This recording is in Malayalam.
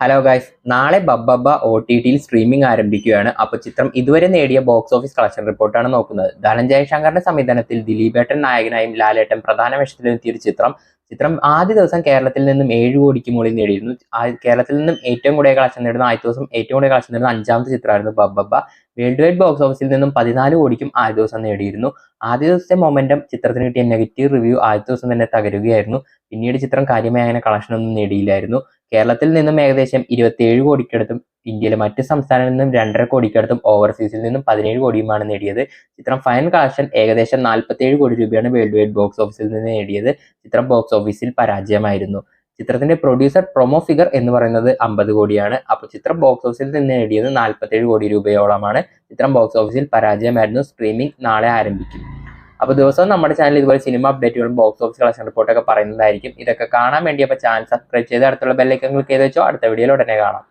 ഹലോ ഗൈസ്, നാളെ ബബ്ബബ്ബ OTT-യിൽ സ്ട്രീമിംഗ് ആരംഭിക്കുകയാണ്. അപ്പോൾ ചിത്രം ഇതുവരെ നേടിയ ബോക്സ് ഓഫീസ് കളക്ഷൻ റിപ്പോർട്ടാണ് നോക്കുന്നത്. ധനഞ്ജയ് ശങ്കറിന്റെ സംവിധാനത്തിൽ ദിലീപേട്ടൻ നായകനായും ലാലേട്ടൻ പ്രധാന വേഷത്തിലെത്തിയ ഒരു ചിത്രം ആദ്യ ദിവസം കേരളത്തിൽ നിന്നും 7 കോടിക്ക് മുകളിൽ നേടിയിരുന്നു. കേരളത്തിൽ നിന്നും ഏറ്റവും കൂടുതൽ കളക്ഷൻ നേടുന്ന ആദ്യ ദിവസം ഏറ്റവും കൂടുതൽ കളക്ഷൻ നേടുന്ന 5ാമത്തെ ചിത്രമായിരുന്നു ബബ്ബബ്ബ. വേൾഡ് വൈഡ് ബോക്സ് ഓഫീസിൽ നിന്നും 14 കോടിക്കും ആദ്യ ദിവസം നേടിയിരുന്നു. ആദ്യ ദിവസത്തെ മൊമെന്റം ചിത്രത്തിന് കിട്ടിയ നെഗറ്റീവ് റിവ്യൂ ആദ്യ ദിവസം തന്നെ തകരുകയായിരുന്നു. പിന്നീട് ചിത്രം കാര്യമായ അങ്ങനെ കളക്ഷൻ ഒന്നും നേടിയില്ലായിരുന്നു. കേരളത്തിൽ നിന്നും ഏകദേശം 27 കോടിക്കടുത്തും ഇന്ത്യയിലെ മറ്റ് സംസ്ഥാനങ്ങളിൽ നിന്നും 2.5 കോടിക്കടുത്തും ഓവർസീസിൽ നിന്നും 17 കോടിയുമാണ് നേടിയത്. ചിത്രം ഫൈനൽ കളക്ഷൻ ഏകദേശം 47 കോടി രൂപയാണ് വേൾഡ് വൈഡ് ബോക്സ് ഓഫീസിൽ നിന്ന് നേടിയത്. ചിത്രം ബോക്സ് ഓഫീസിൽ പരാജയമായിരുന്നു. ചിത്രത്തിന്റെ പ്രൊഡ്യൂസർ പ്രൊമോ ഫിഗർ എന്ന് പറയുന്നത് 50 കോടിയാണ്. അപ്പോൾ ചിത്രം ബോക്സ് ഓഫീസിൽ നിന്ന് നേടിയത് 47 കോടി രൂപയോളമാണ്. ചിത്രം ബോക്സ് ഓഫീസിൽ പരാജയമായിരുന്നു. സ്ട്രീമിംഗ് നാളെ ആരംഭിക്കും. അപ്പോൾ ദിവസവും നമ്മുടെ ചാനൽ ഇതുപോലെ സിനിമ അപ്ഡേറ്റുകളും ബോക്സ് ഓഫീസ് കളക്ഷൻ റിപ്പോർട്ടൊക്കെ പറയുന്നതായിരിക്കും. ഇതൊക്കെ കാണാൻ വേണ്ടി അപ്പോൾ ചാനൽ സബ്സ്ക്രൈബ് ചെയ്ത് അടുത്തുള്ള ബെല്ലൈക്കൺ ക്ലിക്ക് ചെയ്ത് വെച്ചോ. അടുത്ത വീഡിയോയിൽ ഉടനെ കാണാം.